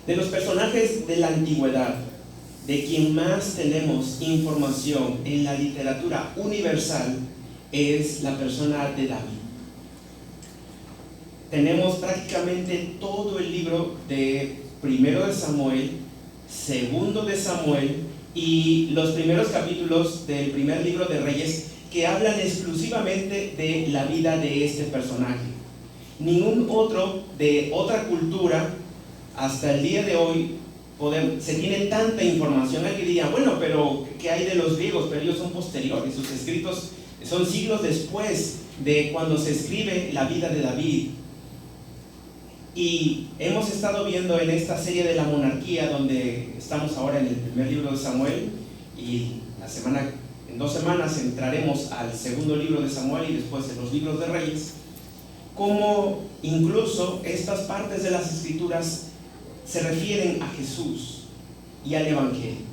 De los personajes de la antigüedad, de quien más tenemos información en la literatura universal, es la persona de David. Tenemos prácticamente todo el libro de Primero de Samuel, Segundo de Samuel y los primeros capítulos del primer libro de Reyes, que hablan exclusivamente de la vida de este personaje. Ningún otro de otra cultura hasta el día de hoy se tiene tanta información. Hay que diría, bueno, pero ¿qué hay de los griegos? Pero ellos son posteriores, sus escritos son siglos después de cuando se escribe la vida de David. Y hemos estado viendo en esta serie de la monarquía, donde estamos ahora en el primer libro de Samuel, y en 2 semanas entraremos al segundo libro de Samuel y después en los libros de Reyes, cómo incluso estas partes de las escrituras se refieren a Jesús y al Evangelio.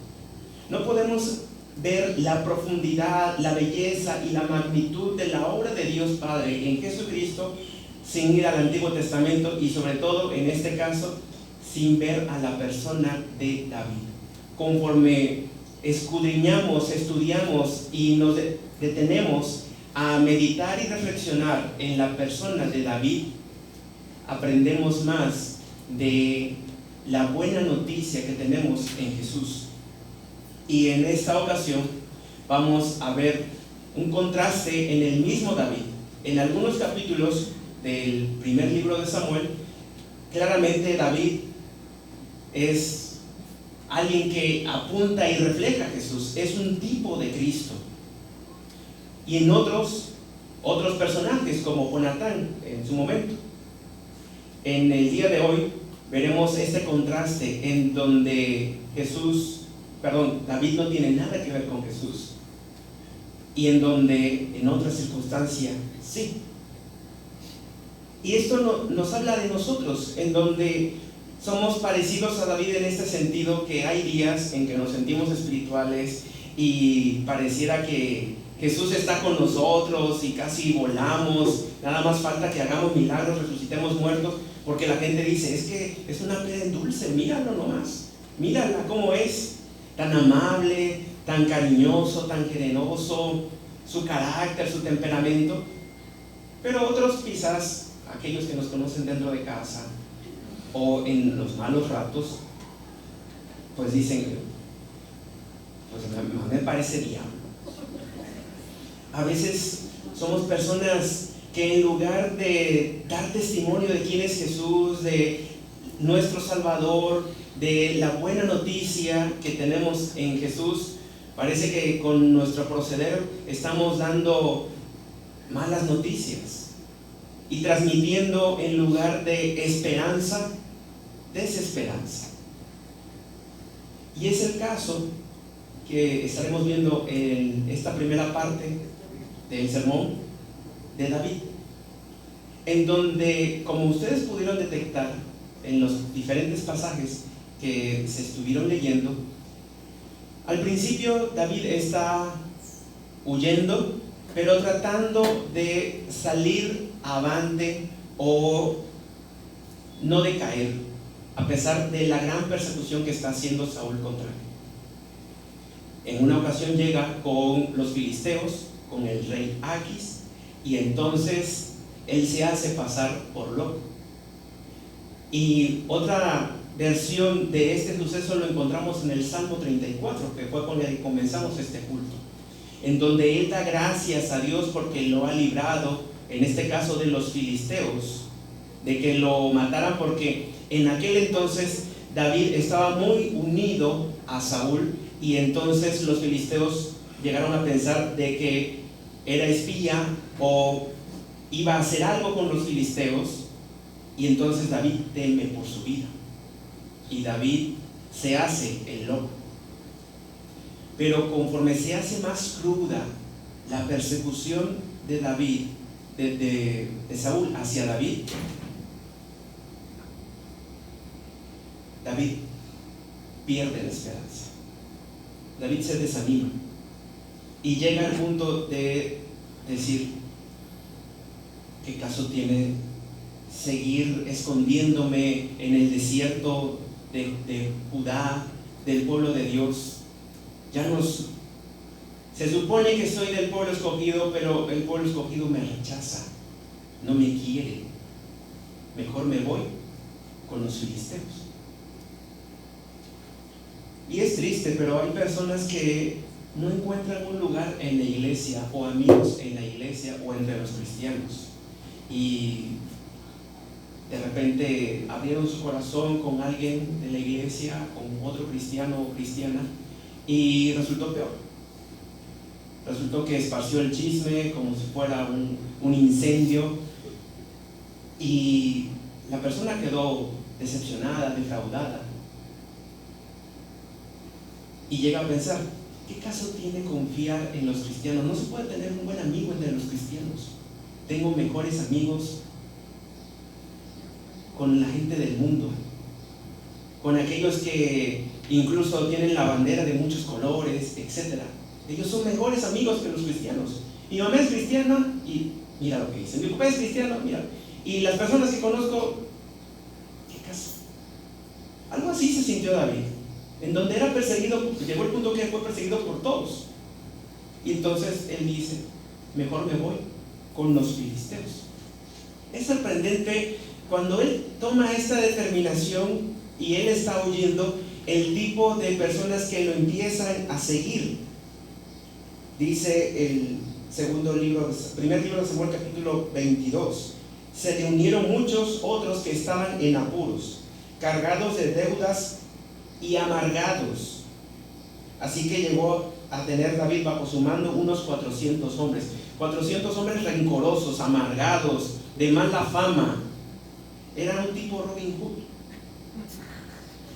No podemos ver la profundidad, la belleza y la magnitud de la obra de Dios Padre en Jesucristo sin ir al Antiguo Testamento y sobre todo en este caso sin ver a la persona de David. Conforme escudriñamos, estudiamos y nos detenemos a meditar y reflexionar en la persona de David, aprendemos más de la buena noticia que tenemos en Jesús. Y en esta ocasión vamos a ver un contraste en el mismo David. En algunos capítulos del primer libro de Samuel, claramente David es alguien que apunta y refleja a Jesús, es un tipo de Cristo. Y en otros personajes como Jonatán en su momento. En el día de hoy veremos este contraste en donde David no tiene nada que ver con Jesús, y en donde en otra circunstancia sí. Y esto nos habla de nosotros, en donde somos parecidos a David en este sentido, que hay días en que nos sentimos espirituales y pareciera que Jesús está con nosotros y casi volamos, nada más falta que hagamos milagros, resucitemos muertos, porque la gente dice, es que es una pera en dulce, míralo nomás, mírala cómo es, tan amable, tan cariñoso, tan generoso, su carácter, su temperamento. Pero otros quizás, aquellos que nos conocen dentro de casa o en los malos ratos, pues dicen, pues me parece diablo. A veces somos personas que en lugar de dar testimonio de quién es Jesús, de nuestro Salvador, de la buena noticia que tenemos en Jesús, parece que con nuestro proceder estamos dando malas noticias y transmitiendo, en lugar de esperanza, desesperanza. Y es el caso que estaremos viendo en esta primera parte del sermón de David, en donde, como ustedes pudieron detectar en los diferentes pasajes que se estuvieron leyendo, al principio David está huyendo, pero tratando de salir avante o no decaer, a pesar de la gran persecución que está haciendo Saúl contra él. En una ocasión llega con los filisteos, con el rey Aquis, y entonces él se hace pasar por loco. Y otra versión de este suceso lo encontramos en el Salmo 34, que fue con el que comenzamos este culto, en donde él da gracias a Dios porque lo ha librado, en este caso de los filisteos, de que lo mataran, porque en aquel entonces David estaba muy unido a Saúl, y entonces los filisteos llegaron a pensar de que era espía o iba a hacer algo con los filisteos, y entonces David teme por su vida y David se hace el loco. Pero conforme se hace más cruda la persecución de David, de Saúl hacia David, David pierde la esperanza. David se desanima y llega al punto de decir, ¿qué caso tiene seguir escondiéndome en el desierto de Judá, del pueblo de Dios. Se supone que soy del pueblo escogido, pero el pueblo escogido me rechaza, no me quiere. Mejor me voy con los filisteos. Y es triste, pero hay personas que no encuentran un lugar en la iglesia, o amigos en la iglesia, o entre los cristianos. Y de repente abrieron su corazón con alguien de la iglesia, con otro cristiano o cristiana, y resultó peor. Resultó que esparció el chisme como si fuera un incendio, y la persona quedó decepcionada, defraudada, y llega a pensar: ¿qué caso tiene confiar en los cristianos? No se puede tener un buen amigo entre los cristianos. Tengo mejores amigos con la gente del mundo, con aquellos que incluso tienen la bandera de muchos colores, etc. Ellos son mejores amigos que los cristianos. Mi mamá es cristiana y mira lo que dice. Mi papá es cristiano, mira. Y las personas que conozco, ¿qué caso? Algo así se sintió David, en donde era perseguido, llegó el punto que fue perseguido por todos. Y entonces él dice: mejor me voy con los filisteos. Es sorprendente cuando él toma esta determinación y él está oyendo el tipo de personas que lo empiezan a seguir. Dice el primer libro de Samuel, capítulo 22: se le unieron muchos otros que estaban en apuros, cargados de deudas y amargados. Así que llegó a tener David bajo su mando unos 400 hombres. 400 hombres rencorosos, amargados, de mala fama. Era un tipo Robin Hood,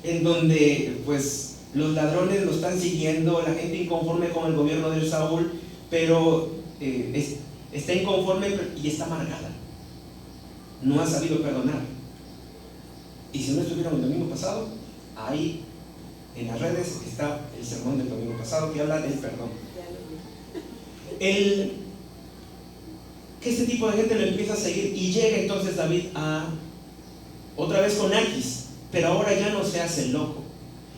en donde pues los ladrones lo están siguiendo, la gente inconforme con el gobierno de Saúl, pero está inconforme y está amargada, no ha sabido perdonar. Y si no estuvieron el domingo pasado, ahí en las redes está el sermón del domingo pasado que habla del perdón. Que este tipo de gente lo empieza a seguir, y llega entonces David otra vez con Aquis, pero ahora ya no se hace el loco.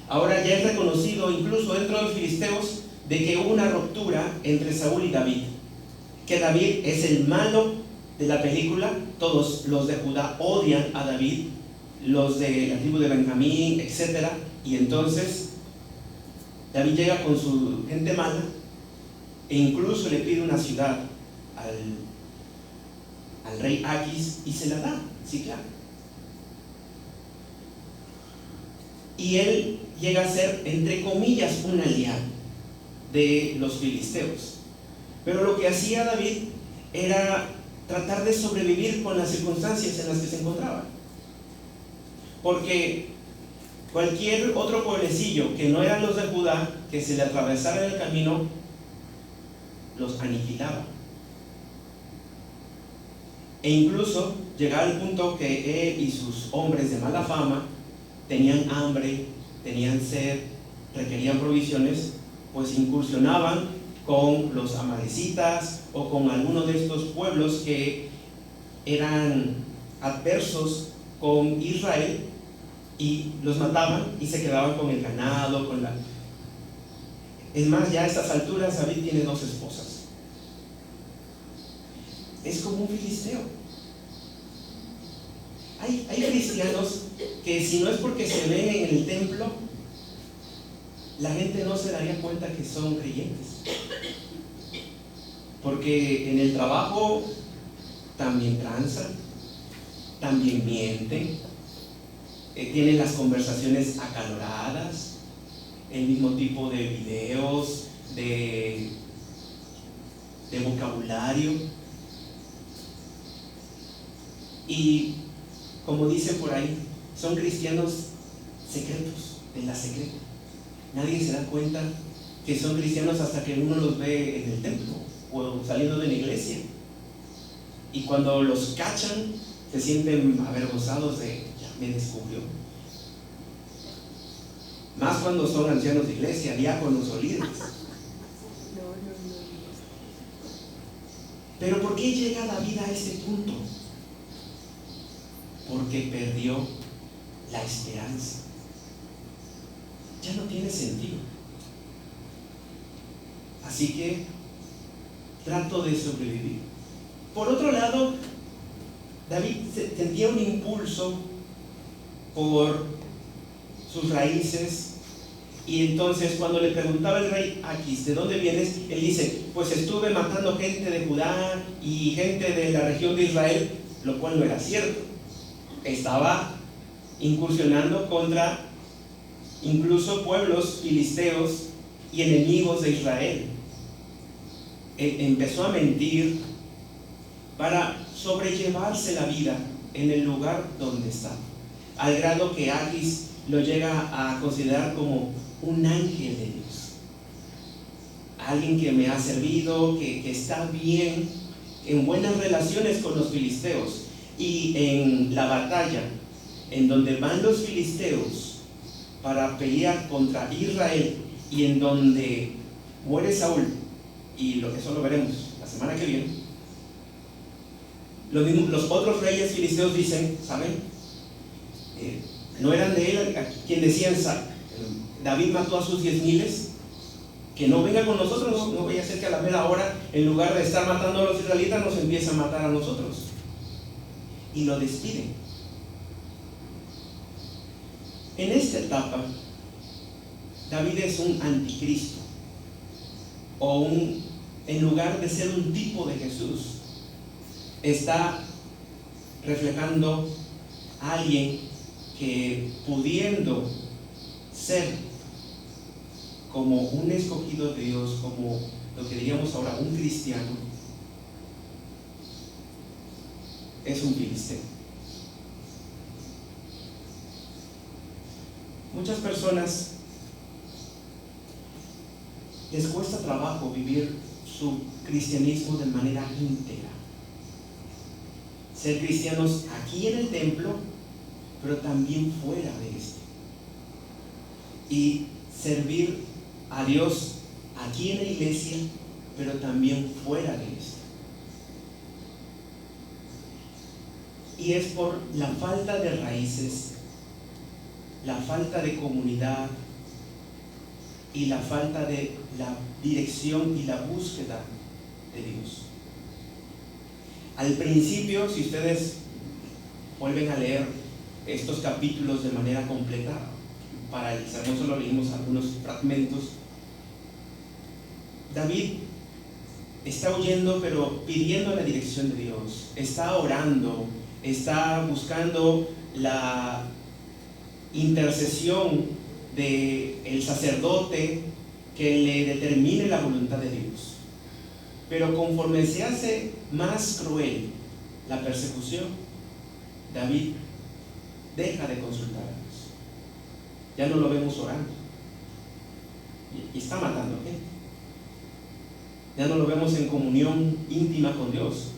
Ahora ya es reconocido incluso dentro de los filisteos de que hubo una ruptura entre Saúl y David, que David es el malo de la película. Todos los de Judá odian a David, los de la tribu de Benjamín, etc. Y entonces David llega con su gente mala e incluso le pide una ciudad al rey Aquis, y se la da, sí, claro. Y él llega a ser, entre comillas, un aliado de los filisteos. Pero lo que hacía David era tratar de sobrevivir con las circunstancias en las que se encontraba. Porque cualquier otro pueblecillo que no eran los de Judá, que se le atravesara en el camino, los aniquilaba. E incluso llegaba al punto que él y sus hombres de mala fama tenían hambre, tenían sed, requerían provisiones, pues incursionaban con los amalecitas o con alguno de estos pueblos que eran adversos con Israel, y los mataban y se quedaban con el ganado, Es más, ya a estas alturas David tiene 2 esposas. Es como un filisteo. Hay cristianos que, si no es porque se ven en el templo, la gente no se daría cuenta que son creyentes, porque en el trabajo también transan, también mienten, tienen las conversaciones acaloradas, el mismo tipo de videos, de vocabulario. Y como dicen por ahí, son cristianos secretos, de la secreta. Nadie se da cuenta que son cristianos hasta que uno los ve en el templo o saliendo de la iglesia. Y cuando los cachan, se sienten avergonzados de: ya me descubrió. Más cuando son ancianos de iglesia, diáconos o líderes. Pero ¿por qué llega David a este punto? Porque perdió la esperanza. ya no tiene sentido. Así que trato de sobrevivir. Por otro lado, David sentía un impulso por sus raíces, y entonces cuando le preguntaba el rey Aquis, ¿de dónde vienes?, él dice, pues estuve matando gente de Judá y gente de la región de Israel, lo cual no era cierto. Estaba incursionando contra incluso pueblos filisteos y enemigos de Israel. Empezó a mentir para sobrellevarse la vida en el lugar donde estaba, al grado que Aquis lo llega a considerar como un ángel de Dios, alguien que me ha servido, que está bien, en buenas relaciones con los filisteos. Y en la batalla en donde van los filisteos para pelear contra Israel, y en donde muere Saúl, y eso lo veremos la semana que viene, los otros reyes filisteos dicen, ¿saben? No eran de él a quien decían, David mató a sus 10,000, que no venga con nosotros, no vaya a ser que a la mera hora, en lugar de estar matando a los israelitas, nos empiece a matar a nosotros. Y lo despiden. En esta etapa, David es un anticristo, en lugar de ser un tipo de Jesús, está reflejando a alguien que, pudiendo ser como un escogido de Dios, como lo que diríamos ahora un cristiano, es un filisteo. Muchas personas les cuesta trabajo vivir su cristianismo de manera íntegra. Ser cristianos aquí en el templo, pero también fuera de este. Y servir a Dios aquí en la iglesia, pero también fuera de este. Y es por la falta de raíces, la falta de comunidad y la falta de la dirección y la búsqueda de Dios. Al principio, si ustedes vuelven a leer estos capítulos de manera completa, para el sermón solo leímos algunos fragmentos, David está huyendo, pero pidiendo la dirección de Dios, está orando, está buscando la intercesión del sacerdote que le determine la voluntad de Dios. Pero conforme se hace más cruel la persecución, David deja de consultar a Dios. Ya no lo vemos orando, y está matando gente. Ya no lo vemos en comunión íntima con Dios,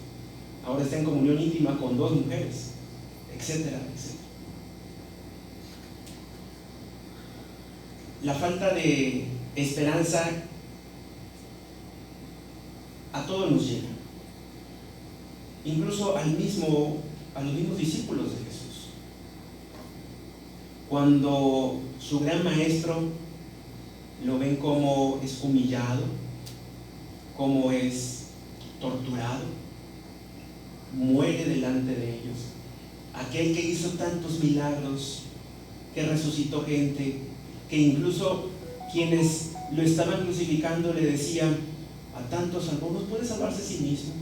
ahora está en comunión íntima con 2 mujeres, etcétera, etcétera. La falta de esperanza a todos nos llega, incluso a los mismos discípulos de Jesús. Cuando su gran maestro lo ven como es humillado, como es torturado, muere delante de ellos, aquel que hizo tantos milagros, que resucitó gente, que incluso quienes lo estaban crucificando le decían, a tantos salvó, ¿no puede salvarse a sí mismo?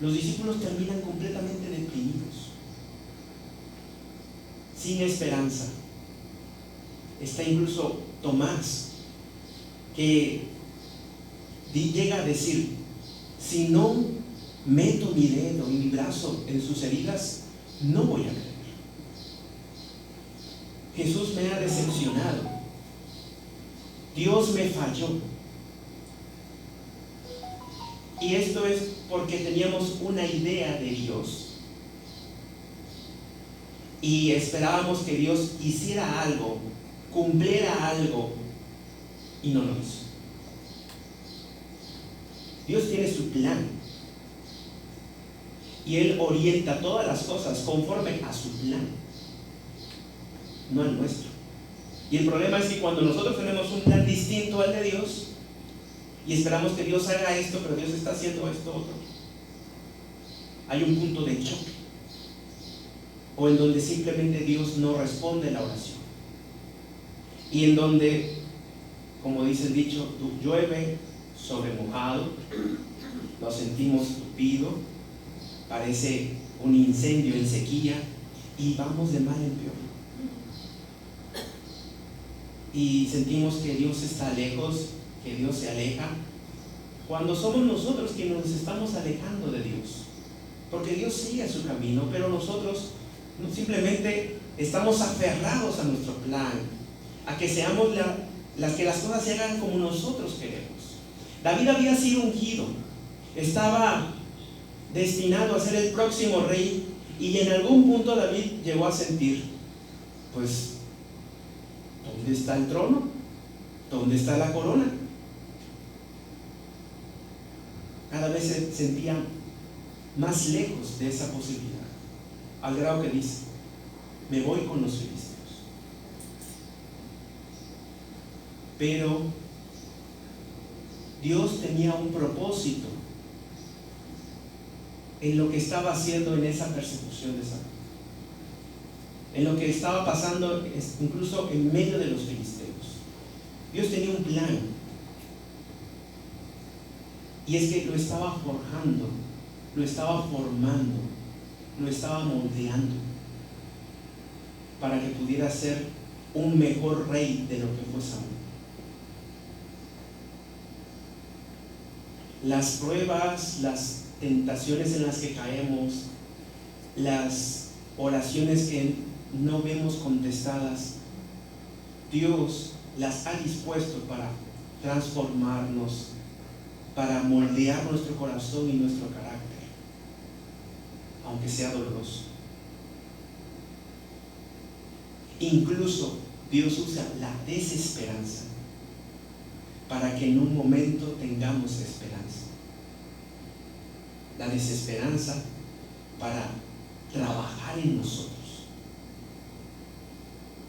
Los discípulos terminan completamente deprimidos, sin esperanza. Está incluso Tomás, que llega a decir, si no meto mi dedo y mi brazo en sus heridas, no voy a creer. Jesús me ha decepcionado, Dios me falló. Y esto es porque teníamos una idea de Dios y esperábamos que Dios hiciera algo, cumpliera algo, y no lo hizo. Dios tiene su plan y Él orienta todas las cosas conforme a su plan, no al nuestro. Y el problema es que cuando nosotros tenemos un plan distinto al de Dios y esperamos que Dios haga esto, pero Dios está haciendo esto otro, hay un punto de choque, o en donde simplemente Dios no responde la oración, y en donde, como dice el dicho, llueve sobre mojado, lo sentimos tupido, parece un incendio en sequía, y vamos de mal en peor. Y sentimos que Dios está lejos, que Dios se aleja, cuando somos nosotros quienes nos estamos alejando de Dios, porque Dios sigue su camino, pero nosotros simplemente estamos aferrados a nuestro plan, a que seamos que las cosas se hagan como nosotros queremos. David había sido ungido, estaba destinado a ser el próximo rey, y en algún punto David llegó a sentir, pues, ¿dónde está el trono? ¿Dónde está la corona? Cada vez se sentía más lejos de esa posibilidad, al grado que dice: me voy con los filisteos. Pero Dios tenía un propósito en lo que estaba haciendo en esa persecución de Saúl, en lo que estaba pasando incluso en medio de los filisteos. Dios tenía un plan, y es que lo estaba forjando, lo estaba formando, lo estaba moldeando para que pudiera ser un mejor rey de lo que fue Saúl. Las pruebas, las tentaciones en las que caemos, las oraciones que no vemos contestadas, Dios las ha dispuesto para transformarnos, para moldear nuestro corazón y nuestro carácter, aunque sea doloroso. Incluso Dios usa la desesperanza para que en un momento tengamos esperanza. La desesperanza para trabajar en nosotros,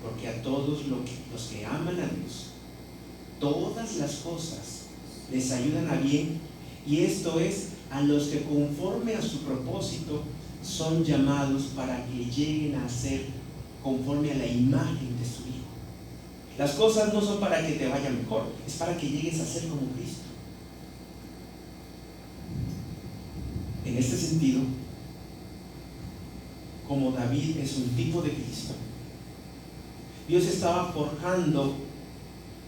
porque a todos los que aman a Dios, todas las cosas les ayudan a bien, y esto es a los que conforme a su propósito son llamados para que lleguen a ser conforme a la imagen de su Hijo. Las cosas no son para que te vaya mejor, es para que llegues a ser como Cristo. En este sentido, como David es un tipo de Cristo, Dios estaba forjando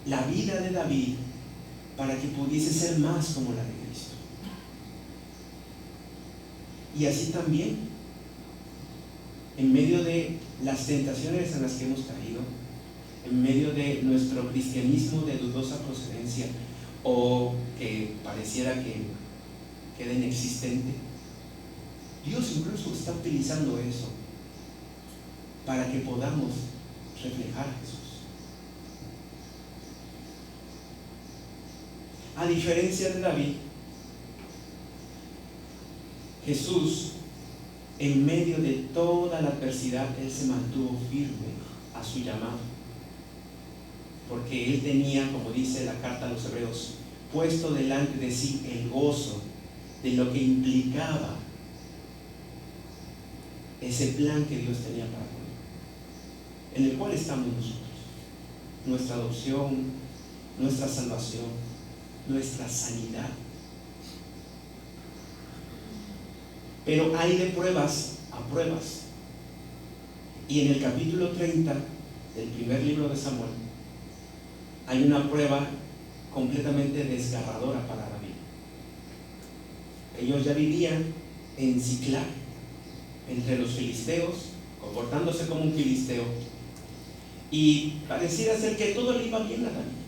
la vida de David para que pudiese ser más como la de Cristo. Y así también, en medio de las tentaciones en las que hemos caído, en medio de nuestro cristianismo de dudosa procedencia, o que pareciera que queda inexistente, Dios incluso está utilizando eso para que podamos reflejar a Jesús. A diferencia de David, Jesús, en medio de toda la adversidad, Él se mantuvo firme a su llamado, porque Él tenía, como dice la carta a los Hebreos, puesto delante de sí el gozo de lo que implicaba ese plan que Dios tenía para él, en el cual estamos nosotros: nuestra adopción, nuestra salvación, nuestra sanidad. Pero hay de pruebas a pruebas, y en el capítulo 30 del primer libro de Samuel hay una prueba completamente desgarradora para David. Ellos ya vivían en Siclag, entre los filisteos, comportándose como un filisteo, y pareciera ser que todo le iba bien a David.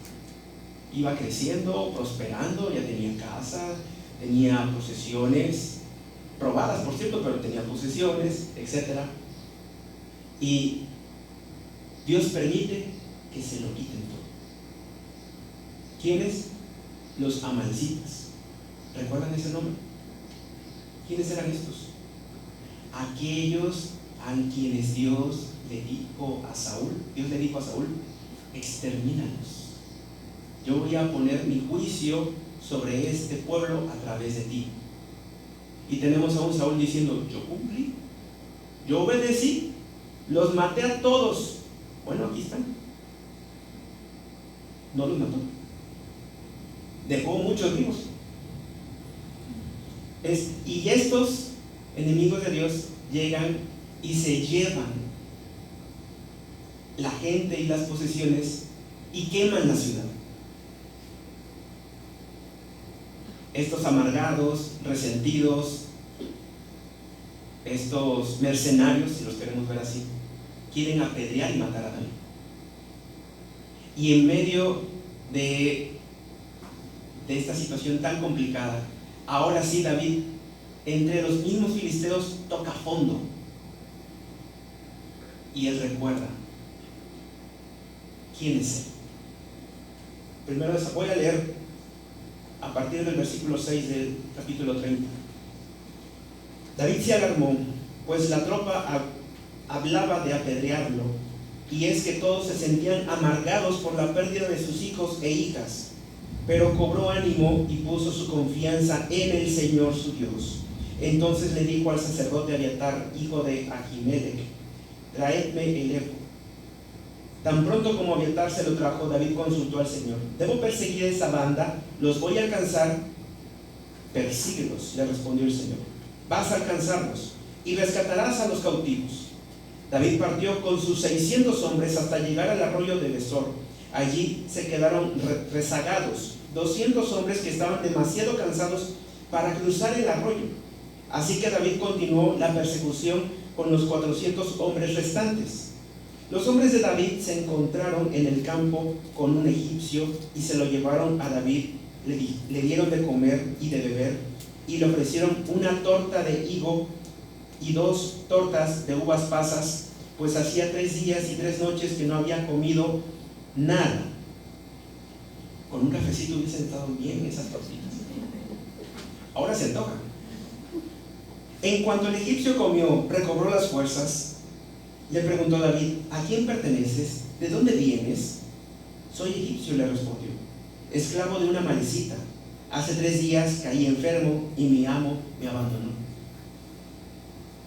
Iba creciendo, prosperando, ya tenía casa, tenía posesiones, robadas por cierto, pero tenía posesiones, etc. Y Dios permite que se lo quiten todo. ¿Quiénes? Los amalecitas. ¿Recuerdan ese nombre? ¿Quiénes eran estos? Aquellos a quienes Dios le dijo a Saúl. Dios le dijo a Saúl: extermínalos. Yo voy a poner mi juicio sobre este pueblo a través de ti. Y tenemos a un Saúl diciendo, yo cumplí, yo obedecí, los maté a todos. Bueno, aquí están. No los mató, dejó muchos vivos. Y estos enemigos de Dios llegan y se llevan la gente y las posesiones y queman la ciudad. Estos amargados, resentidos, estos mercenarios, si los queremos ver así, quieren apedrear y matar a David. Y en medio de esta situación tan complicada, ahora sí David, entre los mismos filisteos, toca fondo. Y él recuerda quién es él. Primero voy a leer a partir del versículo 6 del capítulo 30. David se alarmó, pues la tropa hablaba de apedrearlo, y es que todos se sentían amargados por la pérdida de sus hijos e hijas, pero cobró ánimo y puso su confianza en el Señor su Dios. Entonces le dijo al sacerdote Abiatar, hijo de Ahimelech, traedme el éfod. Tan pronto como Abiatar se lo trajo, David consultó al Señor. ¿Debo perseguir a esa banda? ¿Los voy a alcanzar? Persíguelos, le respondió el Señor. Vas a alcanzarlos y rescatarás a los cautivos. David partió con sus 600 hombres hasta llegar al arroyo de Besor. Allí se quedaron rezagados 200 hombres que estaban demasiado cansados para cruzar el arroyo. Así que David continuó la persecución con los 400 hombres restantes. Los hombres de David se encontraron en el campo con un egipcio y se lo llevaron a David. Le dieron de comer y de beber y le ofrecieron una torta de higo y 2 tortas de uvas pasas, pues hacía 3 días y 3 noches que no había comido nada. Con un cafecito hubiesen estado bien esas tortitas. Ahora se antoja. En cuanto el egipcio comió, recobró las fuerzas. Le preguntó David, ¿a quién perteneces? ¿De dónde vienes? Soy egipcio, le respondió, esclavo de una malecita. Hace 3 días caí enfermo y mi amo me abandonó.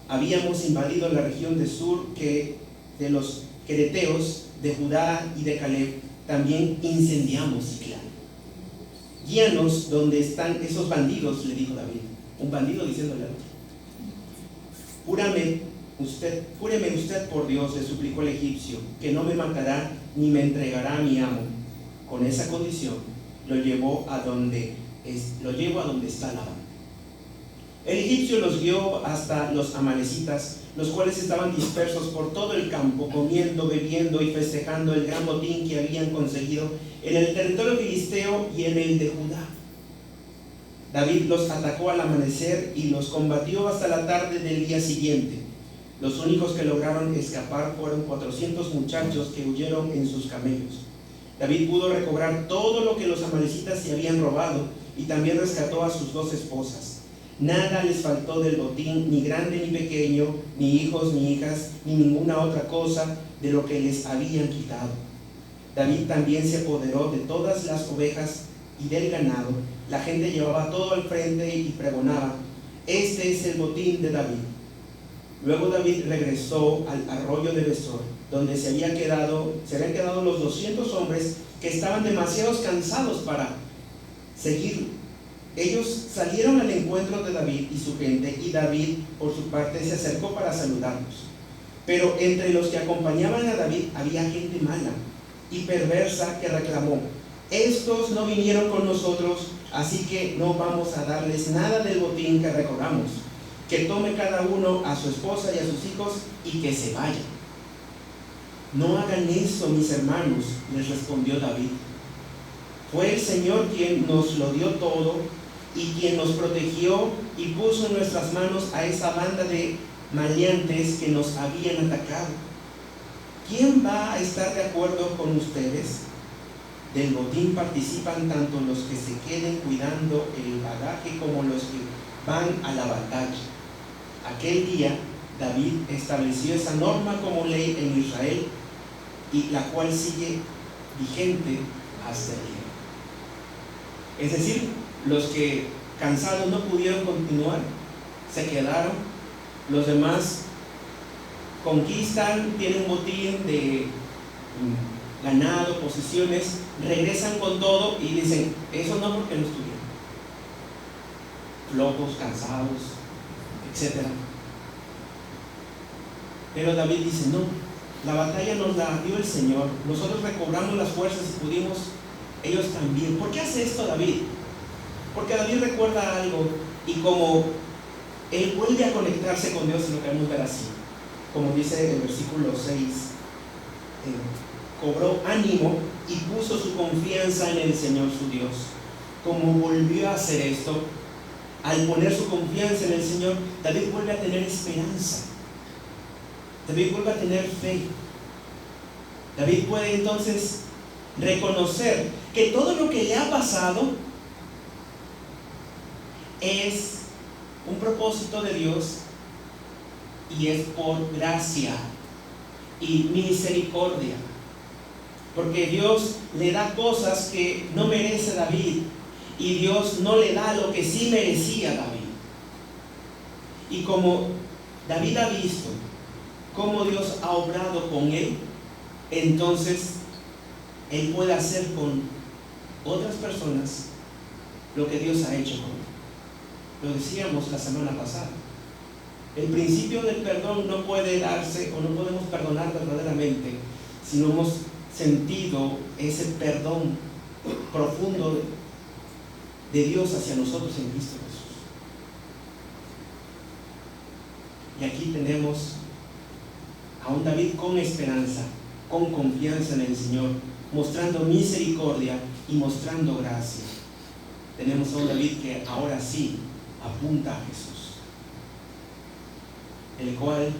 Habíamos invadido la región de Sur, que de los quereteos, de Judá y de Caleb, también incendiamos Siclán. Guíanos donde están esos bandidos, le dijo David. Un bandido diciéndole al otro. Júreme usted por Dios, le suplicó el egipcio, que no me matará ni me entregará a mi amo. Con esa condición lo llevo a donde está Labán. El egipcio los guió hasta los amalecitas, los cuales estaban dispersos por todo el campo, comiendo, bebiendo y festejando el gran botín que habían conseguido en el territorio filisteo y en el de Judá. David los atacó al amanecer y los combatió hasta la tarde del día siguiente. Los únicos que lograron escapar fueron 400 muchachos que huyeron en sus camellos. David pudo recobrar todo lo que los amalecitas se habían robado y también rescató a sus 2 esposas. Nada les faltó del botín, ni grande ni pequeño, ni hijos ni hijas, ni ninguna otra cosa de lo que les habían quitado. David también se apoderó de todas las ovejas y del ganado. La gente llevaba todo al frente y pregonaba, este es el botín de David. Luego David regresó al arroyo de Besor, donde se habían quedado los 200 hombres que estaban demasiado cansados para seguirlo. Ellos salieron al encuentro de David y su gente, y David, por su parte, se acercó para saludarlos. Pero entre los que acompañaban a David había gente mala y perversa que reclamó, estos no vinieron con nosotros, así que no vamos a darles nada del botín que recobramos. Que tome cada uno a su esposa y a sus hijos y que se vayan. No hagan eso, mis hermanos, les respondió David. Fue el Señor quien nos lo dio todo y quien nos protegió y puso en nuestras manos a esa banda de maleantes que nos habían atacado. ¿Quién va a estar de acuerdo con ustedes? Del botín participan tanto los que se queden cuidando el bagaje como los que van a la batalla. Aquel día David estableció esa norma como ley en Israel, y la cual sigue vigente hasta el día. Es decir, los que cansados no pudieron continuar, se quedaron. Los demás conquistan, tienen un botín de ganado, posesiones, regresan con todo y dicen, eso no, porque no estuvieron. Flojos, cansados, etc. Pero David dice, no, la batalla nos la dio el Señor, nosotros recobramos las fuerzas y pudimos, ellos también. ¿Por qué hace esto David? Porque David recuerda algo, y como él vuelve a conectarse con Dios, lo queremos ver así, como dice el versículo 6, cobró ánimo y puso su confianza en el Señor su Dios. Como volvió a hacer esto, al poner su confianza en el Señor, David vuelve a tener esperanza, David vuelve a tener fe. David puede entonces reconocer que todo lo que le ha pasado es un propósito de Dios y es por gracia y misericordia, porque Dios le da cosas que no merece David y Dios no le da lo que sí merecía David. Y como David ha visto cómo Dios ha obrado con él, entonces él puede hacer con otras personas lo que Dios ha hecho con él. Lo decíamos la semana pasada. El principio del perdón no puede darse, o no podemos perdonar verdaderamente si no hemos sentido ese perdón profundo de Dios hacia nosotros en Cristo Jesús. Y aquí tenemos a un David con esperanza, con confianza en el Señor, mostrando misericordia y mostrando gracia. Tenemos a un David que ahora sí apunta a Jesús, el cual,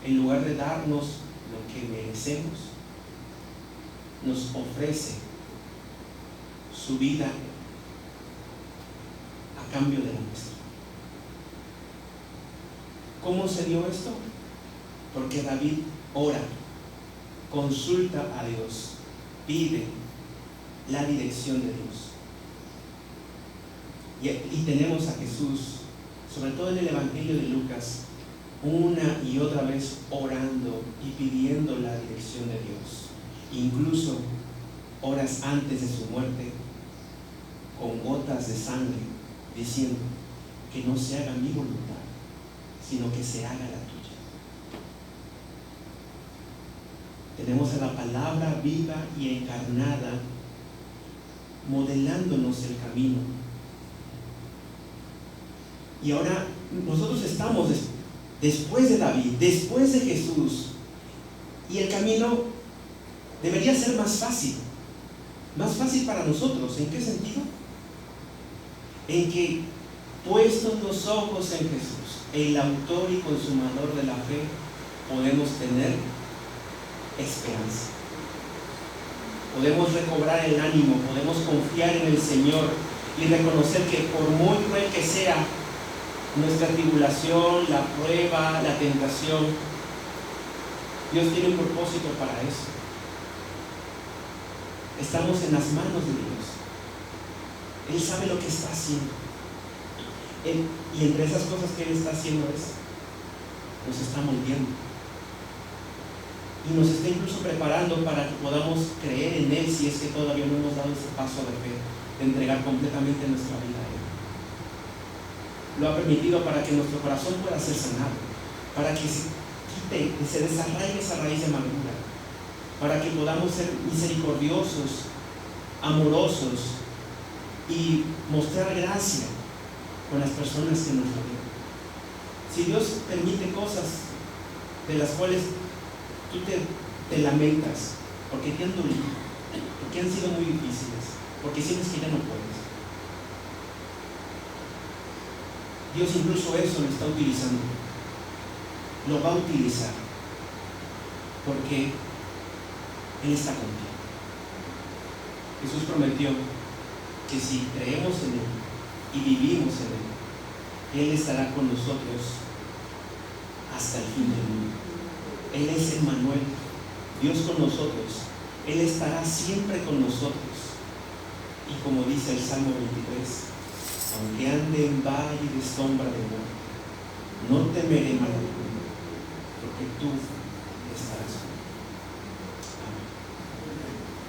en lugar de darnos lo que merecemos, nos ofrece su vida a cambio de la nuestra. ¿Cómo se dio esto? Porque David ora, consulta a Dios, pide la dirección de Dios. Y tenemos a Jesús, sobre todo en el Evangelio de Lucas, una y otra vez orando y pidiendo la dirección de Dios, incluso horas antes de su muerte, con gotas de sangre, diciendo que no se haga mi voluntad, sino que se haga la tuya. Tenemos a la palabra viva y encarnada modelándonos el camino. Y ahora nosotros estamos después de David, después de Jesús, y el camino debería ser más fácil para nosotros. ¿En qué sentido? En que, puestos los ojos en Jesús, el autor y consumador de la fe, podemos tener esperanza, podemos recobrar el ánimo, podemos confiar en el Señor y reconocer que por muy cruel que sea nuestra tribulación, la prueba, la tentación, Dios tiene un propósito para eso. Estamos en las manos de Dios. Él sabe lo que está haciendo. Y entre esas cosas que Él está haciendo nos está moldeando. Y nos está incluso preparando para que podamos creer en Él, si es que todavía no hemos dado ese paso de fe, de entregar completamente nuestra vida a Él. Lo ha permitido para que nuestro corazón pueda ser sanado, para que se quite y se desarraigue esa raíz de amargura, para que podamos ser misericordiosos, amorosos y mostrar gracia con las personas que nos rodean. Si Dios permite cosas de las cuales tú te lamentas porque te han dolido, porque han sido muy difíciles, porque sientes que ya no puedes, Dios incluso eso lo está utilizando, lo va a utilizar, porque Él está contigo. Jesús prometió que si creemos en Él y vivimos en Él, Él estará con nosotros hasta el fin del mundo. Él es Emmanuel, Dios con nosotros, Él estará siempre con nosotros. Y como dice el Salmo 23, aunque ande en valle de sombra de muerte, no temeré mal alguno, porque tú estarás conmigo.